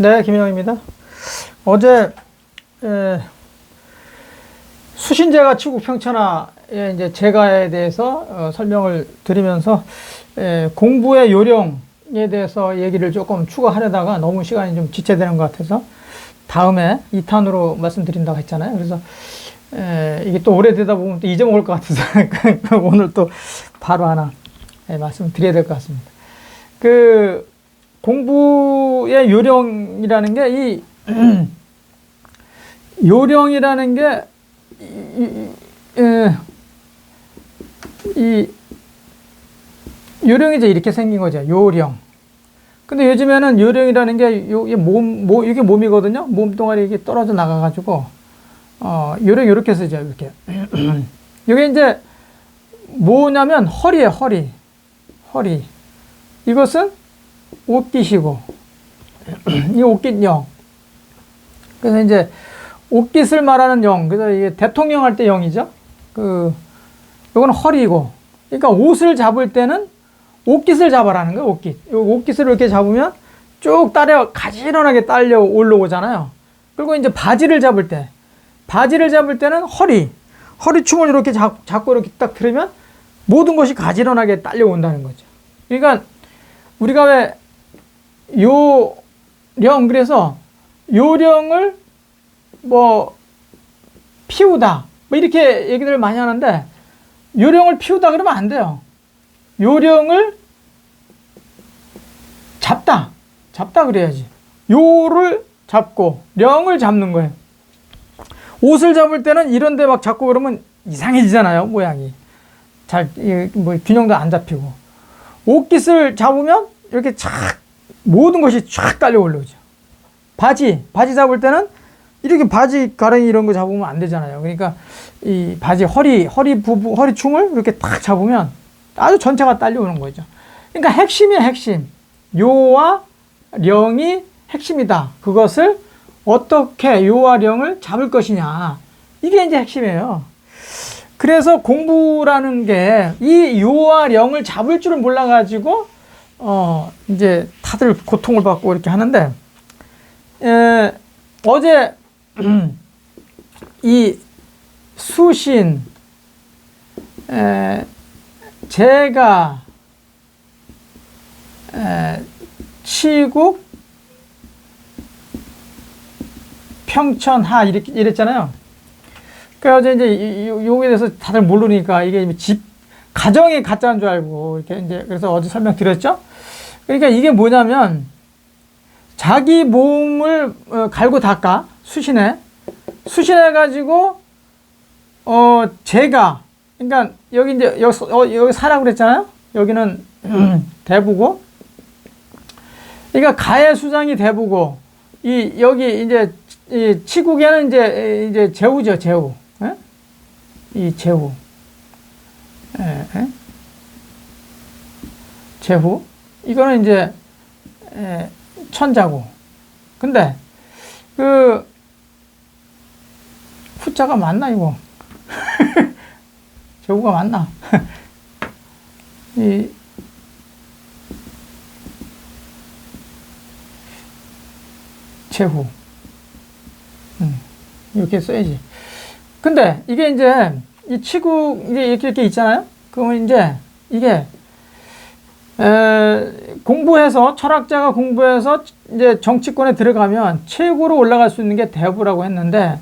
네, 김영입니다. 어제 수신제가 치국 평천하의 이제 제가에 대해서 설명을 드리면서 공부의 요령에 대해서 얘기를 조금 추가하려다가 너무 시간이 좀 지체되는 것 같아서 다음에 2탄으로 말씀드린다고 했잖아요. 그래서 이게 또 오래되다 보면 또 잊어먹을 것 같아서 오늘 또 바로 하나 말씀을 드려야 될 것 같습니다. 그 공부의 요령이라는 게 이 요령이라는 게 이 요령이 이제 이렇게 생긴 거죠. 요령. 근데 요즘에는 요령이라는 게 이게 이게 몸이거든요. 몸뚱아리 이게 떨어져 나가가지고 요령 이렇게 쓰죠. 이렇게. 이게 이제 뭐냐면 허리에 허리. 이것은 옷깃이고 이 옷깃 영. 그래서 이제 옷깃을 말하는 영. 그래서 이게 대통령 할 때 영이죠. 요거는 허리고. 그러니까 옷을 잡을 때는 옷깃을 잡아라는 거예요. 옷깃. 요 옷깃을 이렇게 잡으면 쭉 가지런하게 딸려 올라오잖아요. 그리고 이제 바지를 잡을 때는 허리춤을 이렇게 잡고 이렇게 딱 들으면 모든 것이 가지런하게 딸려온다는 거죠. 그러니까 우리가 왜 요령, 그래서 요령을 뭐 피우다 뭐 이렇게 얘기들을 많이 하는데, 요령을 피우다 그러면 안 돼요. 요령을 잡다 그래야지. 요를 잡고 령을 잡는 거예요. 옷을 잡을 때는 이런데 막 잡고 그러면 이상해지잖아요. 모양이 뭐 균형도 안 잡히고. 옷깃을 잡으면 이렇게 모든 것이 쫙 딸려 올라오죠. 바지 잡을 때는 이렇게 바지 가랑이 이런 거 잡으면 안 되잖아요. 그러니까 이 바지 허리춤을 이렇게 딱 잡으면 아주 전체가 딸려오는 거죠. 그러니까 핵심이에요, 핵심. 요와 령이 핵심이다. 그것을 어떻게 요와 령을 잡을 것이냐. 이게 이제 핵심이에요. 그래서 공부라는 게 이 요와 령을 잡을 줄을 몰라가지고, 이제 다들 고통을 받고 이렇게 하는데, 어제, 이 수신, 제가, 치국, 평천하, 이랬잖아요. 그래서 이제 요거에 대해서 다들 모르니까 이게 가정이 가짜인 줄 알고, 이렇게 이제, 그래서 어제 설명드렸죠? 그러니까 이게 뭐냐면, 자기 몸을 갈고 닦아, 수신해가지고, 제가, 그러니까 여기 이제, 여기 사라고 그랬잖아요? 여기는 대부고, 그러니까 가의 수장이 대부고, 여기 이제, 이 치국에는 이제 제후죠, 제후. 예? 이 제후. 제후. 이거는 이제, 천자고. 근데, 후자가 맞나, 이거? 제후가 맞나? 제후. 이렇게 써야지. 근데 이게 이제 이 치국 이제 이렇게 있잖아요. 그러면 이제 이게 공부해서, 철학자가 공부해서 이제 정치권에 들어가면 최고로 올라갈 수 있는 게 대부라고 했는데,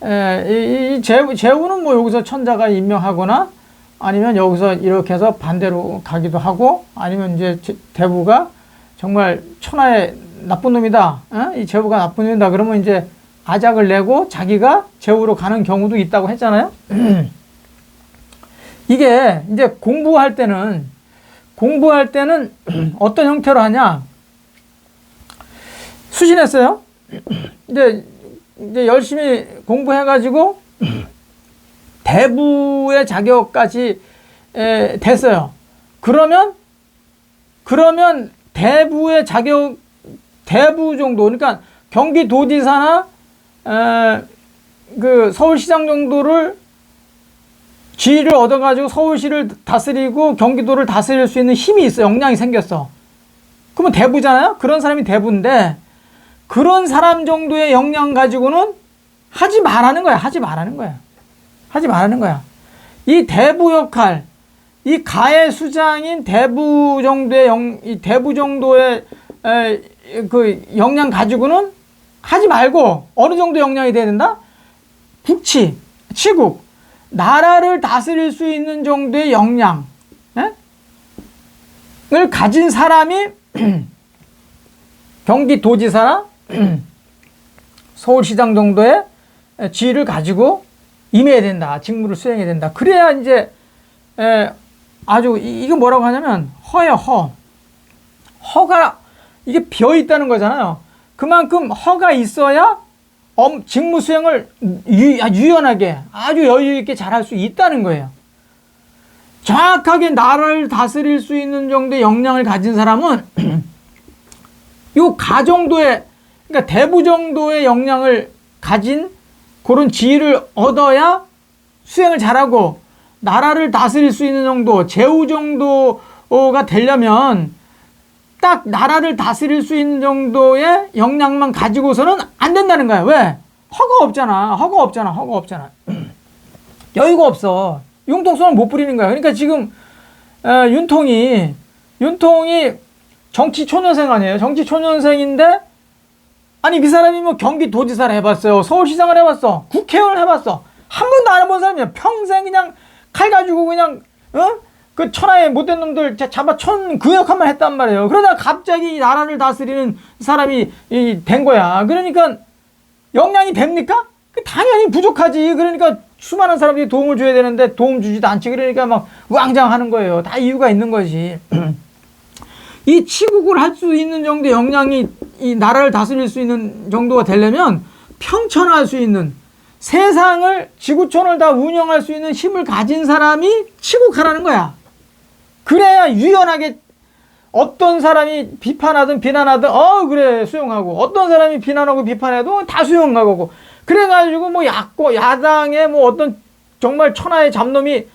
이 제후는 뭐 여기서 천자가 임명하거나 아니면 여기서 이렇게 해서 반대로 가기도 하고, 아니면 이제 대부가 정말 천하의 나쁜 놈이다. 이 제후가 나쁜 놈이다. 그러면 이제 아작을 내고 자기가 제후로 가는 경우도 있다고 했잖아요. 이게 이제 공부할 때는 어떤 형태로 하냐? 수신했어요. 이제 열심히 공부해가지고 대부의 자격까지 됐어요. 그러면 대부의 자격, 대부 정도, 그러니까 경기도지사나 서울시장 정도를 지위를 얻어가지고 서울시를 다스리고 경기도를 다스릴 수 있는 힘이 있어, 역량이 생겼어. 그러면 대부잖아요? 그런 사람이 대부인데, 그런 사람 정도의 역량 가지고는 하지 말라는 거야. 하지 말라는 거야. 하지 말라는 거야. 이 대부 역할, 이 가의 수장인 대부 정도의 그 역량 가지고는 하지 말고 어느 정도 역량이 돼야 된다? 국치, 치국, 나라를 다스릴 수 있는 정도의 역량을 가진 사람이 경기도지사나 서울시장 정도의 지위를 가지고 임해야 된다. 직무를 수행해야 된다. 그래야 이제 아주 이거 뭐라고 하냐면 허예요. 허가 이게 비어 있다는 거잖아요. 그만큼 허가 있어야 직무 수행을 유연하게 아주 여유 있게 잘할 수 있다는 거예요. 정확하게 나라를 다스릴 수 있는 정도의 역량을 가진 사람은 요 가 정도의, 그러니까 대부 정도의 역량을 가진 그런 지위를 얻어야 수행을 잘하고 나라를 다스릴 수 있는 정도, 제후 정도가 되려면 딱 나라를 다스릴 수 있는 정도의 역량만 가지고서는 안 된다는 거야. 왜? 허가 없잖아. 여유가 없어. 융통성을 못 부리는 거야. 그러니까 지금 윤통이 정치 초년생 아니에요? 정치 초년생인데 아니 그 사람이 뭐 경기도지사를 해봤어요. 서울시장을 해봤어. 국회의원을 해봤어. 한 번도 안 해본 사람이야. 평생 그냥 칼 가지고 그냥 그 천하의 못된 놈들 잡아 그 역할만 했단 말이에요. 그러다가 갑자기 나라를 다스리는 사람이 된 거야. 그러니까 역량이 됩니까? 당연히 부족하지. 그러니까 수많은 사람들이 도움을 줘야 되는데 도움 주지도 않지. 그러니까 막 우왕좌왕하는 거예요. 다 이유가 있는 거지. 이 치국을 할 수 있는 정도의 역량이 이 나라를 다스릴 수 있는 정도가 되려면 평천할 수 있는, 세상을 지구촌을 다 운영할 수 있는 힘을 가진 사람이 치국하라는 거야. 그래야 유연하게 어떤 사람이 비판하든 비난하든 그래 수용하고, 어떤 사람이 비난하고 비판해도 다 수용하고, 그래가지고 뭐 야당의 뭐 어떤 정말 천하의 잡놈이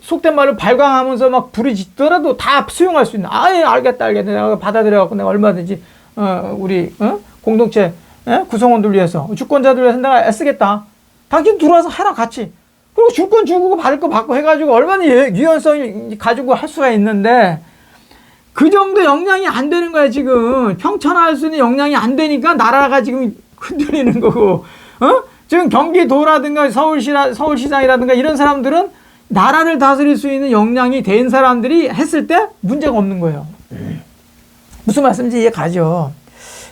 속된 말로 발광하면서 막 부르짖더라도 다 수용할 수 있는. 알겠다. 내가 받아들여갖고 내가 얼마든지 우리 공동체 구성원들 위해서, 주권자들 위해서 내가 애쓰겠다. 당신 들어와서 해라 같이. 그리고 주권 주고 받을 거 받고 해가지고 얼마나 유연성이 가지고 할 수가 있는데, 그 정도 역량이 안 되는 거야 지금. 평천할 수 있는 역량이 안 되니까 나라가 지금 흔들리는 거고. 지금 경기도라든가 서울시장이라든가 이런 사람들은 나라를 다스릴 수 있는 역량이 된 사람들이 했을 때 문제가 없는 거예요. 무슨 말씀인지 이해 가죠?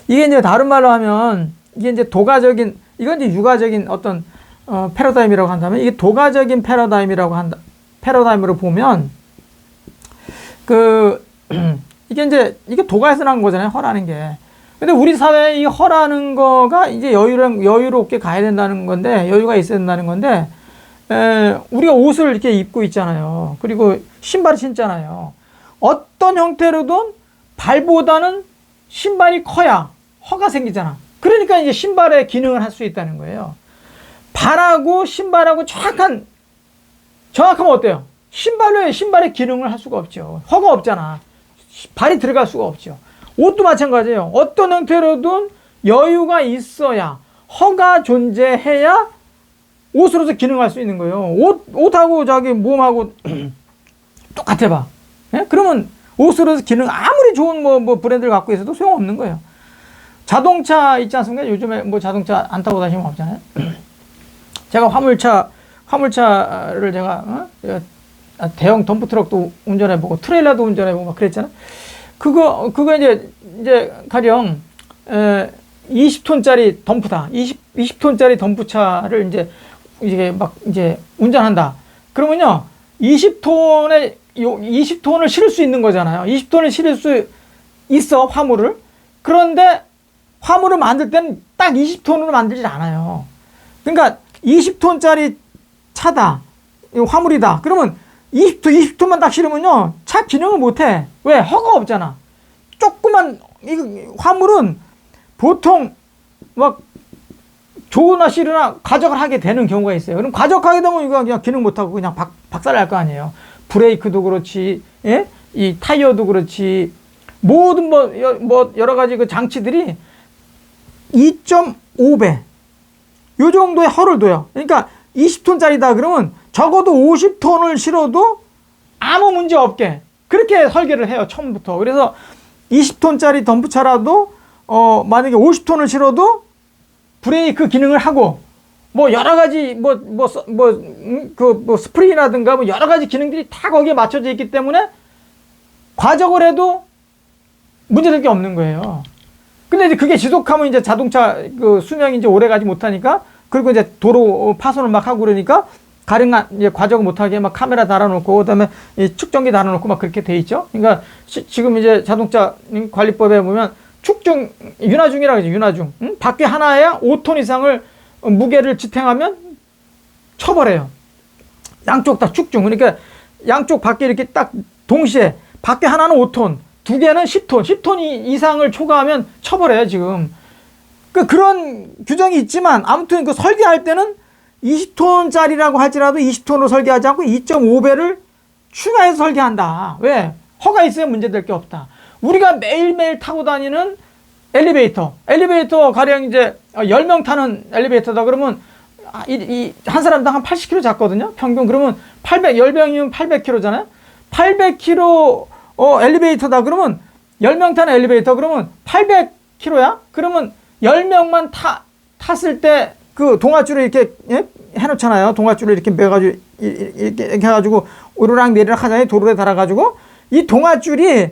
이게 이제 다른 말로 하면 이게 이제 도가적인, 이건 이제 유가적인 어떤 패러다임이라고 한다면, 이게 도가적인 패러다임으로 보면 이게 도가에서 난 거잖아요. 허라는 게. 근데 우리 사회에 이 허라는 거가 이제 여유롭게 가야 된다는 건데, 여유가 있어야 된다는 건데, 우리가 옷을 이렇게 입고 있잖아요. 그리고 신발을 신잖아요. 어떤 형태로든 발보다는 신발이 커야 허가 생기잖아. 그러니까 이제 신발의 기능을 할 수 있다는 거예요. 발하고 신발하고 정확하면 어때요? 신발의 기능을 할 수가 없죠. 허가 없잖아. 발이 들어갈 수가 없죠. 옷도 마찬가지예요. 어떤 형태로든 여유가 있어야, 허가 존재해야 옷으로서 기능할 수 있는 거예요. 옷하고 자기 몸하고 똑같아 봐. 그러면 옷으로서 기능, 아무리 좋은 뭐 브랜드를 갖고 있어도 소용없는 거예요. 자동차 있지 않습니까? 요즘에 뭐 자동차 안 타고 다니면 없잖아요. 제가 화물차를 제가 대형 덤프트럭도 운전해보고 트레일러도 운전해보고 막 그랬잖아. 그거 이제 가령 20톤짜리 덤프다. 20톤짜리 덤프차를 이제 운전한다. 그러면요, 20톤을 실을 수 있는 거잖아요. 20톤을 실을 수 있어, 화물을. 그런데 화물을 만들 때는 딱 20톤으로 만들지 않아요. 그러니까 20톤짜리 차다, 화물이다. 그러면 20톤만 딱 실으면요, 차 기능을 못 해. 왜? 허가 없잖아. 조그만 화물은 보통 막 조나 실으나 과적을 하게 되는 경우가 있어요. 그럼 과적하게 되면 이거 그냥 기능 못하고 그냥 박살날 거 아니에요. 브레이크도 그렇지, 이 타이어도 그렇지, 모든 뭐 여러 가지 그 장치들이 2.5배 요 정도의 허를 둬요. 그러니까 20톤짜리다 그러면 적어도 50톤을 실어도 아무 문제 없게 그렇게 설계를 해요, 처음부터. 그래서 20톤짜리 덤프차라도 만약에 50톤을 실어도 브레이크 기능을 하고 뭐 여러 가지 스프링이라든가 뭐 여러 가지 기능들이 다 거기에 맞춰져 있기 때문에 과적을 해도 문제될 게 없는 거예요. 근데 이제 그게 지속하면 이제 자동차 그 수명이 이제 오래 가지 못하니까, 그리고 이제 도로 파손을 막 하고 그러니까 가령 이제 과적을 못하게 막 카메라 달아놓고 그다음에 이 측정기 달아놓고 막 그렇게 돼 있죠. 그러니까 지금 이제 자동차 관리법에 보면 축중 윤활중이라고 하죠. 윤활중. 바퀴 하나에 5톤 이상을 무게를 지탱하면 처벌해요. 양쪽 다 축중. 그러니까 양쪽 바퀴 이렇게 딱 동시에 바퀴 하나는 5톤, 두 개는 10톤, 10톤 이상을 초과하면 처벌해요, 지금. 그런 규정이 있지만 아무튼 그 설계할 때는 20톤짜리라고 할지라도 20톤으로 설계하지 않고 2.5배를 추가해서 설계한다. 왜? 허가 있어야 문제될 게 없다. 우리가 매일매일 타고 다니는 엘리베이터 가령 이제 10명 타는 엘리베이터다 그러면 한 사람당 한 80kg 잡거든요. 평균. 그러면 10명이면 800kg잖아요. 800kg 엘리베이터다 그러면 10명 타는 엘리베이터 그러면 800kg야? 그러면 10명만 탔을 때 그 동아줄을 이렇게 해놓잖아요. 동아줄을 이렇게 매가지고 이렇게 해가지고 오르락 내리락 하잖아요. 도로에 달아가지고 이 동아줄이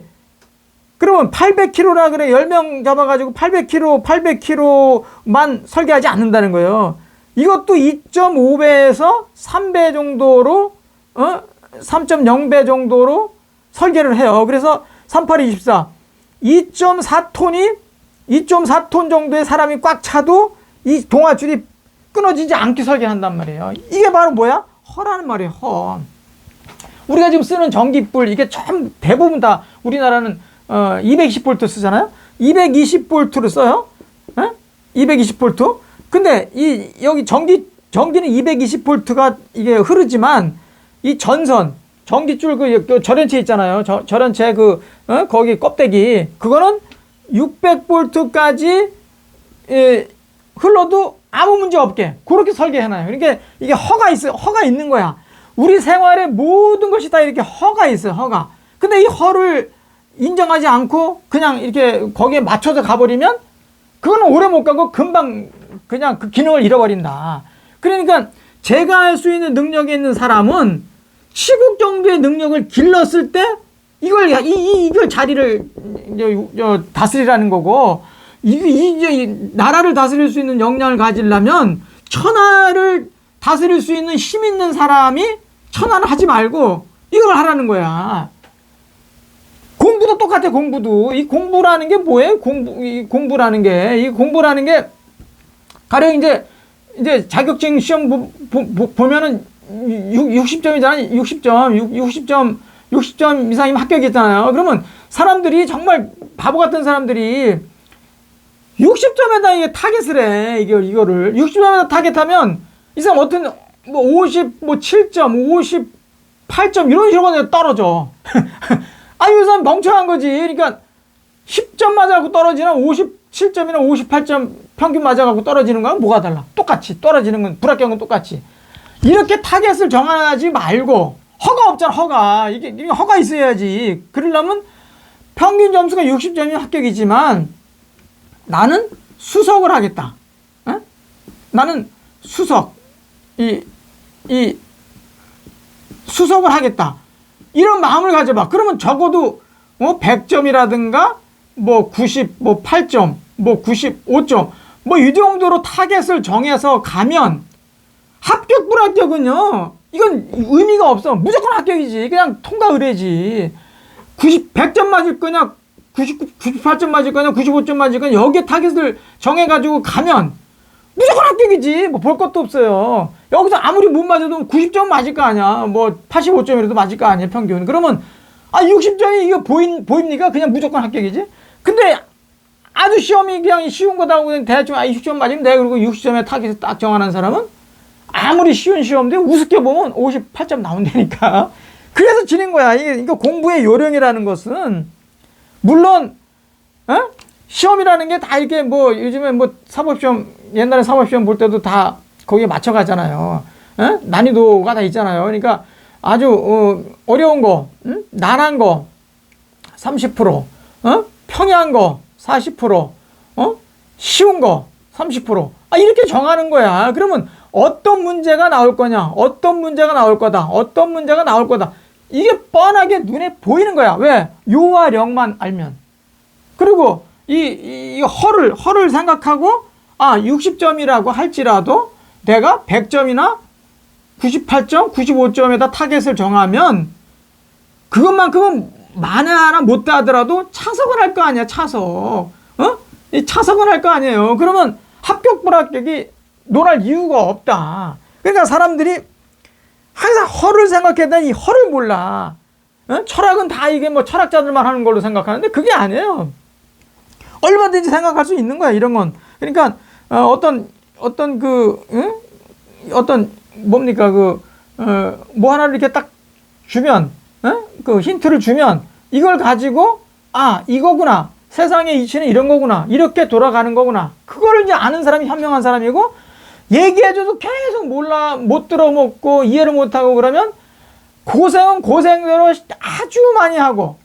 그러면 800kg라 그래 10명 잡아가지고 800kg만 설계하지 않는다는 거예요. 이것도 2.5배에서 3배 정도로 3.0배 정도로 설계를 해요. 그래서 3824 2.4톤 정도의 사람이 꽉 차도 이 동아줄이 끊어지지 않게 설계한단 말이에요. 이게 바로 뭐야? 허라는 말이에요. 허. 우리가 지금 쓰는 전기불 이게 참 대부분 다 우리나라는 220V 쓰잖아요. 220V를 써요. 220V. 근데 여기 전기는 220V가 이게 흐르지만 이 전기줄 그 절연체 있잖아요. 절연체 거기 껍데기 그거는 600V까지 흘러도 아무 문제 없게 그렇게 설계해놔요. 그러니까 이게 허가 있어요. 허가 있는 거야. 우리 생활의 모든 것이 다 이렇게 허가 있어요. 허가. 근데 이 허를 인정하지 않고 그냥 이렇게 거기에 맞춰서 가버리면 그거는 오래 못 가고 금방 그냥 그 기능을 잃어버린다. 그러니까 제가 할 수 있는 능력이 있는 사람은 시국 정도의 능력을 길렀을 때 이걸 자리를 다스리라는 거고, 이 나라를 다스릴 수 있는 역량을 가지려면 천하를 다스릴 수 있는 힘 있는 사람이 천하를 하지 말고 이걸 하라는 거야. 공부도 똑같아. 공부도 이 공부라는 게 뭐예요? 공부라는 게 가령 이제 자격증 시험 보면은 60점이잖아. 60점 이상이면 합격이잖아요. 그러면 사람들이 정말 바보 같은 사람들이 60점에다 이게 타겟을 해. 이거를 60점에다 타겟하면 이 사람 어떤 57점, 58점 이런 식으로 떨어져. 아니, 이 사람 멍청한 거지. 그러니까 10점 맞아갖고 떨어지나 57점이나 58점 평균 맞아갖고 떨어지는 건 뭐가 달라? 똑같이 떨어지는 건 불합격은 똑같이. 이렇게 타겟을 정하지 말고 허가 없잖아. 허가. 이게 허가 있어야지. 그러려면 평균 점수가 60점이면 합격이지만 나는 수석을 하겠다. 에? 나는 수석을 하겠다. 이런 마음을 가져봐. 그러면 적어도 100점이라든가 98점, 95점 이 정도로 타겟을 정해서 가면 합격 불합격은요. 이건 의미가 없어. 무조건 합격이지. 그냥 통과 의뢰지. 100점 맞을 거냐, 98점 맞을 거냐, 95점 맞을 거냐, 여기에 타겟을 정해가지고 가면 무조건 합격이지. 볼 것도 없어요. 여기서 아무리 못 맞아도 90점 맞을 거 아니야. 85점이라도 맞을 거 아니야, 평균. 그러면 60점이 이거 보입니까? 그냥 무조건 합격이지. 근데 아주 시험이 그냥 쉬운 거다 하고 그냥 대충 60점 맞으면 돼. 그리고 60점에 타겟을 딱 정하는 사람은 아무리 쉬운 시험인데 우습게 보면 58점 나온다니까. 그래서 지는 거야. 이거 공부의 요령이라는 것은 물론 시험이라는 게 다 이렇게 뭐 요즘에 뭐 사법시험, 옛날에 사법시험 볼 때도 다 거기에 맞춰가잖아요. 에? 난이도가 다 있잖아요. 그러니까 아주 어려운 거, 난한 거 30%, 평이한 거 40%, 쉬운 거 30%. 이렇게 정하는 거야. 그러면 어떤 문제가 나올 거냐, 어떤 문제가 나올 거다, 어떤 문제가 나올 거다. 이게 뻔하게 눈에 보이는 거야. 왜? 요와 령만 알면. 그리고 이 허를 생각하고 60점이라고 할지라도 내가 100점이나 98점, 95점에다 타겟을 정하면 그것만큼은 만에 하나 못 따더라도 차석은 할 거 아니야, 차석. 이 차석은 할 거 아니에요. 그러면 합격 불합격이 논할 이유가 없다. 그러니까 사람들이 항상 허를 생각해야 되는 이 허를 몰라. 철학은 다 이게 뭐 철학자들만 하는 걸로 생각하는데 그게 아니에요. 얼마든지 생각할 수 있는 거야, 이런 건. 그러니까 어떤 뭡니까 뭐 하나를 이렇게 딱 주면 그 힌트를 주면 이걸 가지고 이거구나, 세상의 이치는 이런 거구나, 이렇게 돌아가는 거구나, 그거를 이제 아는 사람이 현명한 사람이고, 얘기해줘도 계속 몰라, 못 들어먹고 이해를 못하고 그러면 고생은 고생대로 아주 많이 하고,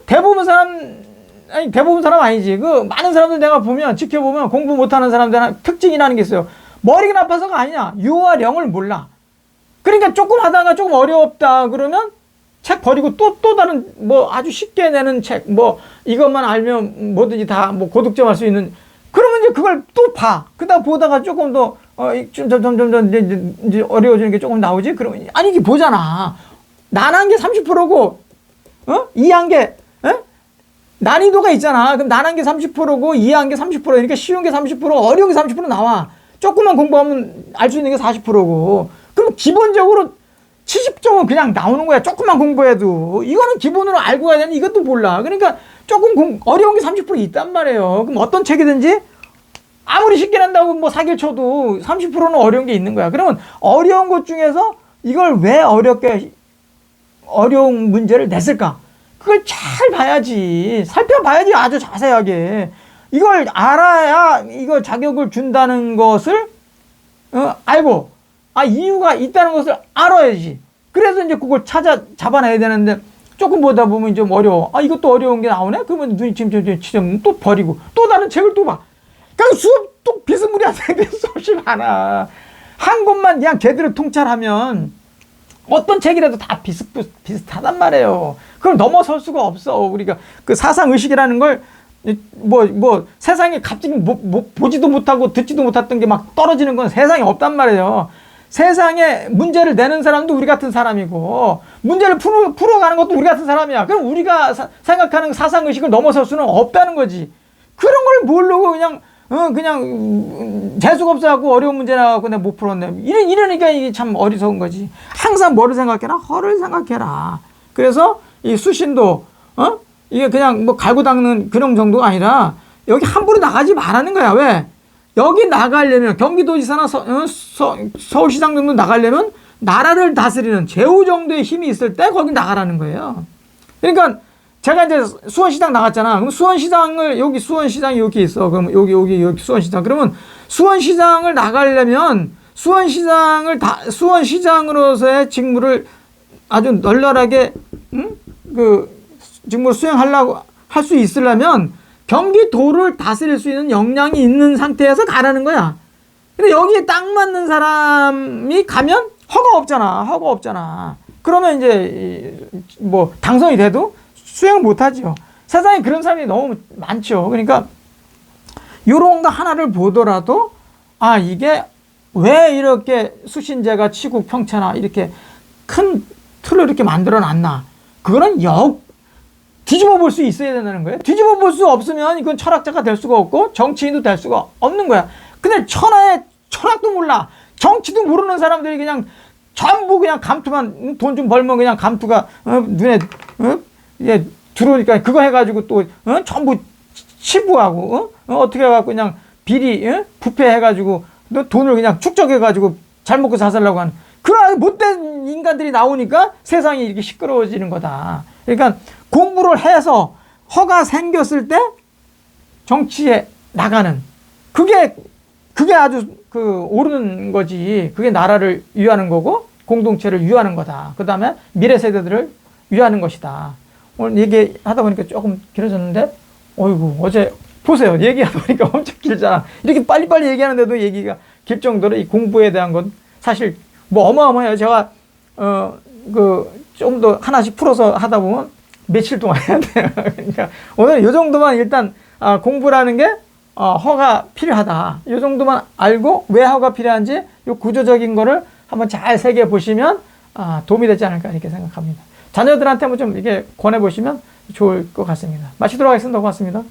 대부분 사람 아니지. 많은 사람들 내가 보면, 지켜보면 공부 못하는 사람들 특징이라는 게 있어요. 머리가 나빠서가 아니냐. 유와 령을 몰라. 그러니까 조금 하다가 조금 어렵다 그러면 책 버리고 또 다른 뭐 아주 쉽게 내는 책, 뭐 이것만 알면 뭐든지 다 뭐 고득점 할 수 있는, 그러면 이제 그걸 또 봐. 그러다 보다가 조금 더 점점 이제 어려워지는 게 조금 나오지. 그러면 이게 보잖아. 난한 게 30%고 이한 게 난이도가 있잖아. 그럼 난한 게 30%고 이해한 게 30%. 그러니까 쉬운 게 30%, 어려운 게 30% 나와. 조금만 공부하면 알 수 있는 게 40%고. 그럼 기본적으로 70점은 그냥 나오는 거야. 조금만 공부해도. 이거는 기본으로 알고 가야 되는데 이것도 몰라. 그러니까 조금 어려운 게 30% 있단 말이에요. 그럼 어떤 책이든지 아무리 쉽게 낸다고 뭐 사기를 쳐도 30%는 어려운 게 있는 거야. 그러면 어려운 것 중에서 이걸 왜 어려운 문제를 냈을까? 그걸 잘 봐야지. 살펴봐야지, 아주 자세하게. 이걸 알아야 이거 자격을 준다는 것을 알고, 이유가 있다는 것을 알아야지. 그래서 이제 그걸 잡아내야 되는데, 조금 보다 보면 좀 어려워. 이것도 어려운 게 나오네? 그러면 눈이 치면 또 버리고, 또 다른 책을 또 봐. 그러니까 수업 또 비스무리하게 수업이 많아. 한 곳만 그냥 제대로 통찰하면 어떤 책이라도 다 비슷하단 말이에요. 그걸 넘어설 수가 없어. 우리가 그 사상의식이라는 걸 세상에 갑자기 보지도 못하고 듣지도 못했던 게 막 떨어지는 건 세상에 없단 말이에요. 세상에 문제를 내는 사람도 우리 같은 사람이고, 문제를 풀어가는 것도 우리 같은 사람이야. 그럼 우리가 생각하는 사상의식을 넘어설 수는 없다는 거지. 그런 걸 모르고 그냥 재수가 없어갖고 어려운 문제 나와갖고 내가 못 풀었네. 이러니까 이게 참 어리석은 거지. 항상 뭐를 생각해라? 허를 생각해라. 그래서 이 수신도, 이게 그냥 뭐 갈고 닦는 그런 정도가 아니라 여기 함부로 나가지 말라는 거야. 왜? 여기 나가려면 경기도지사나 서울시장 정도 나가려면 나라를 다스리는 제후 정도의 힘이 있을 때 거기 나가라는 거예요. 그러니까 제가 이제 수원시장 나갔잖아. 그럼 여기 수원시장이 여기 있어. 그럼 여기 수원시장. 그러면 수원시장을 나가려면 수원시장으로서의 직무를 아주 널널하게, 그 직무를 수행하려고 할 수 있으려면 경기도를 다스릴 수 있는 역량이 있는 상태에서 가라는 거야. 근데 여기에 딱 맞는 사람이 가면 허가 없잖아. 그러면 이제 뭐 당선이 돼도 수행을 못하죠. 세상에 그런 사람이 너무 많죠. 그러니까 이런 거 하나를 보더라도 이게 왜 이렇게 수신제가 치국 평천하 이렇게 큰 틀을 이렇게 만들어 놨나. 그거는 뒤집어 볼 수 있어야 된다는 거예요. 뒤집어 볼 수 없으면 이건 철학자가 될 수가 없고 정치인도 될 수가 없는 거야. 근데 천하에 철학도 몰라, 정치도 모르는 사람들이 그냥 전부 그냥 감투만, 돈 좀 벌면 그냥 감투가 눈에 들어오니까 그거 해가지고 또 전부 치부하고 어떻게 해갖고 그냥 비리 부패해가지고 돈을 그냥 축적해가지고 잘 먹고 사살라고 하는 그런 못된 인간들이 나오니까 세상이 이렇게 시끄러워지는 거다. 그러니까 공부를 해서 허가 생겼을 때 정치에 나가는 그게 아주 그 옳은 거지. 그게 나라를 위하는 거고 공동체를 위하는 거다. 그 다음에 미래 세대들을 위하는 것이다. 오늘 얘기하다 보니까 조금 길어졌는데, 어이구, 어제 보세요. 얘기하다 보니까 엄청 길잖아. 이렇게 빨리빨리 얘기하는데도 얘기가 길 정도로 이 공부에 대한 건 사실 뭐 어마어마해요. 제가, 좀 더 하나씩 풀어서 하다 보면 며칠 동안 해야 돼요. 그러니까 오늘 이 정도만 일단, 공부라는 게, 허가 필요하다. 이 정도만 알고 왜 허가 필요한지 이 구조적인 거를 한번 잘 새겨 보시면, 도움이 되지 않을까 이렇게 생각합니다. 자녀들한테 뭐 좀 이렇게 권해 보시면 좋을 것 같습니다. 마치도록 하겠습니다. 고맙습니다.